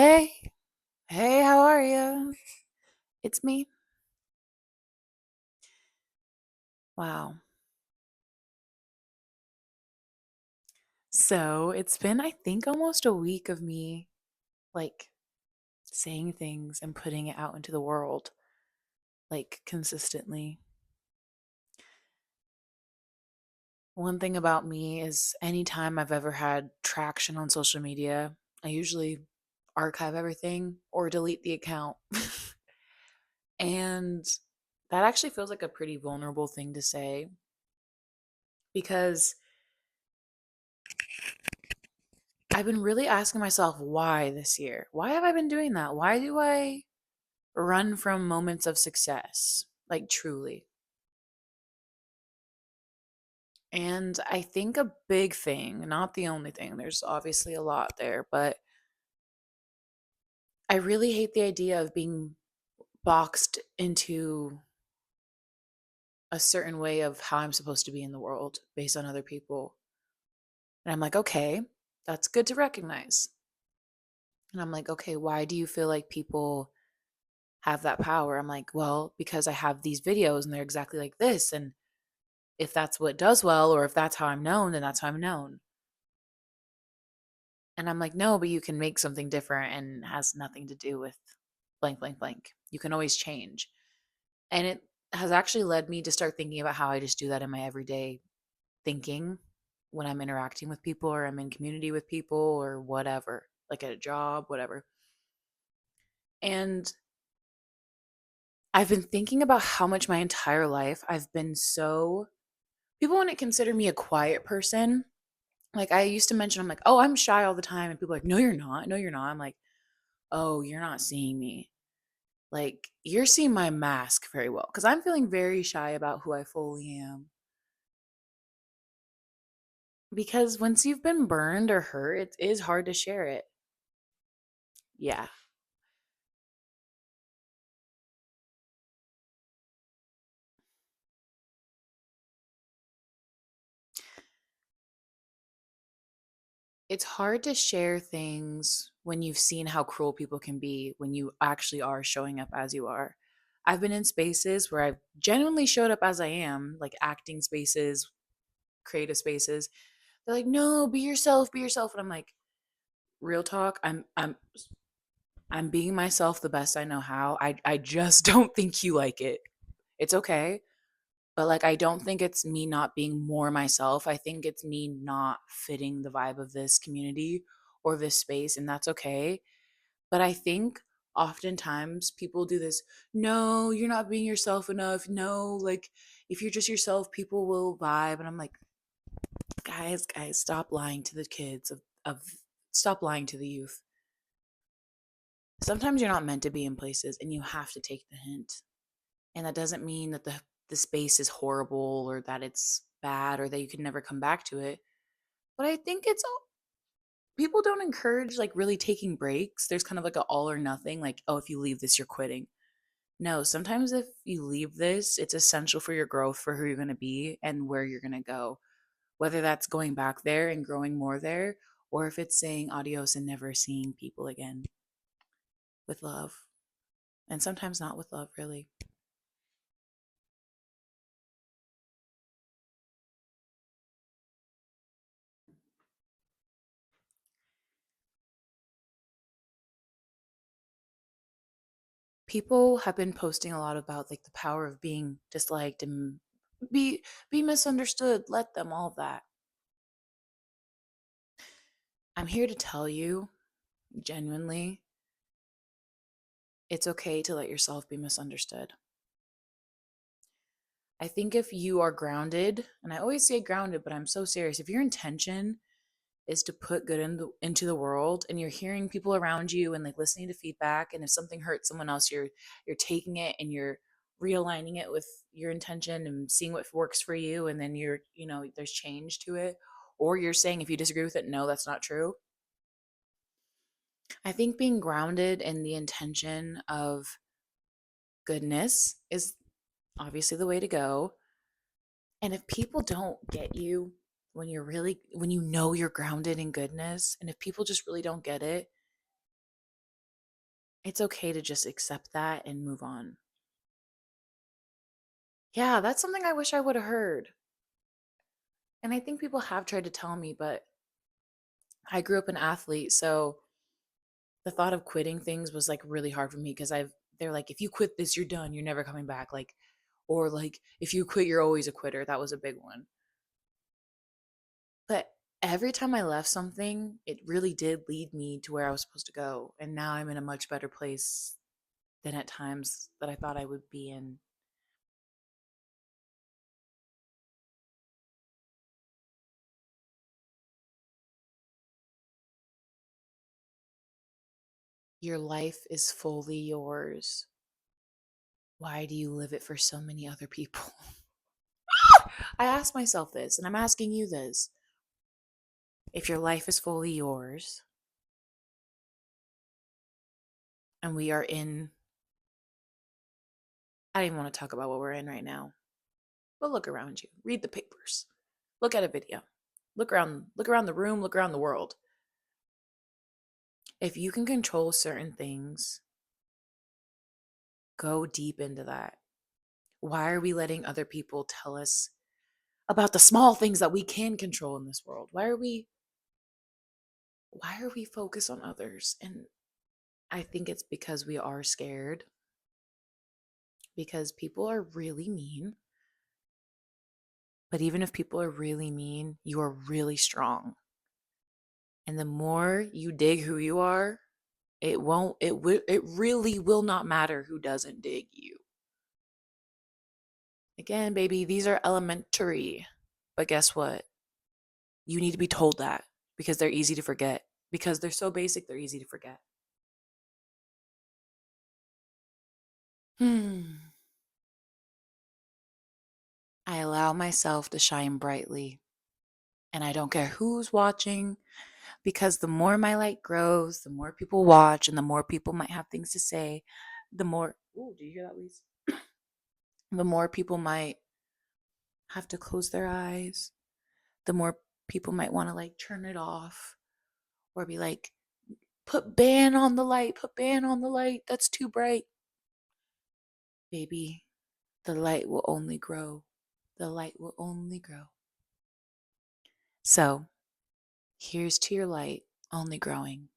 Hey, hey, how are you? It's me. Wow. So it's been, I think, almost a week of me like saying things and putting it out into the world like consistently. One thing about me is anytime I've ever had traction on social media, I usually archive everything or delete the account. And that actually feels like a pretty vulnerable thing to say because I've been really asking myself why this year. Why have I been doing that? Why do I run from moments of success? Like, truly. And I think a big thing, not the only thing, there's obviously a lot there, but I really hate the idea of being boxed into a certain way of how I'm supposed to be in the world based on other people. And I'm like, okay, that's good to recognize. And I'm like, okay, why do you feel like people have that power? I'm like, well, because I have these videos and they're exactly like this. And if that's what does well, or if that's how I'm known, then that's how I'm known. And I'm like, no, but you can make something different and has nothing to do with blank, blank, blank. You can always change. And it has actually led me to start thinking about how I just do that in my everyday thinking when I'm interacting with people or I'm in community with people or whatever, like at a job, whatever. And I've been thinking about how much my entire life I've been so people wouldn't consider me a quiet person. Like I used to mention, I'm like, oh, I'm shy all the time. And people are like, no, you're not. No, you're not. I'm like, oh, you're not seeing me. Like, you're seeing my mask very well. Cause I'm feeling very shy about who I fully am. Because once you've been burned or hurt, it is hard to share it. Yeah. It's hard to share things when you've seen how cruel people can be when you actually are showing up as you are. I've been in spaces where I've genuinely showed up as I am, like acting spaces, creative spaces. They're like, "No, be yourself, be yourself." And I'm like, "Real talk, I'm being myself the best I know how. I just don't think you like it. It's okay." But like I don't think it's me not being more myself. I think it's me not fitting the vibe of this community or this space, and that's okay. But I think oftentimes people do this, no, you're not being yourself enough. No, like if you're just yourself, people will vibe. And I'm like, guys, stop lying to the kids of stop lying to the youth. Sometimes you're not meant to be in places and you have to take the hint. And that doesn't mean that the space is horrible or that it's bad or that you can never come back to it. But I think it's all people don't encourage like really taking breaks. There's kind of like a all or nothing, like, oh, if you leave this, you're quitting. No, sometimes if you leave this, it's essential for your growth, for who you're going to be and where you're going to go. Whether that's going back there and growing more there, or if it's saying adios and never seeing people again with love. And sometimes not with love, really. People have been posting a lot about like the power of being disliked and be be misunderstood, let them, all of that. I'm here to tell you genuinely, it's okay to let yourself be misunderstood. I think if you are grounded, and I always say grounded, but I'm so serious. If your intention is to put good into the world and you're hearing people around you and like listening to feedback, and if something hurts someone else, you're taking it and you're realigning it with your intention and seeing what works for you, and then there's change to it, or you're saying if you disagree with it, no, that's not true. I think being grounded in the intention of goodness is obviously the way to go. And if people don't get you when you know you're grounded in goodness, and if people just really don't get it, It's okay to just accept that and move on. Yeah, that's something I wish I would have heard. And I think people have tried to tell me, but I grew up an athlete, so the thought of quitting things was like really hard for me because they're like, if you quit this, you're done, you're never coming back. Like, or like, if you quit, you're always a quitter. That was a big one. But every time I left something, it really did lead me to where I was supposed to go. And now I'm in a much better place than at times that I thought I would be in. Your life is fully yours. Why do you live it for so many other people? I asked myself this, and I'm asking you this. If your life is fully yours, and we are in, I don't even want to talk about what we're in right now, but look around you, read the papers, look at a video, look around the room, look around the world. If you can control certain things, go deep into that. Why are we letting other people tell us about the small things that we can control in this world? Why are we focused on others? And I think it's because we are scared, because people are really mean. But even if people are really mean, you are really strong. And the more you dig who you are, it really will not matter who doesn't dig you. Again, baby, these are elementary. But guess what? You need to be told that because they're easy to forget. Because they're so basic, they're easy to forget. Hmm. I allow myself to shine brightly, and I don't care who's watching, because the more my light grows, the more people watch, and the more people might have things to say, the more. Oh, do you hear that, Lise? The more people might have to close their eyes, the more people might want to like turn it off or be like, put ban on the light, that's too bright. Baby, the light will only grow. The light will only grow. So, here's to your light only growing.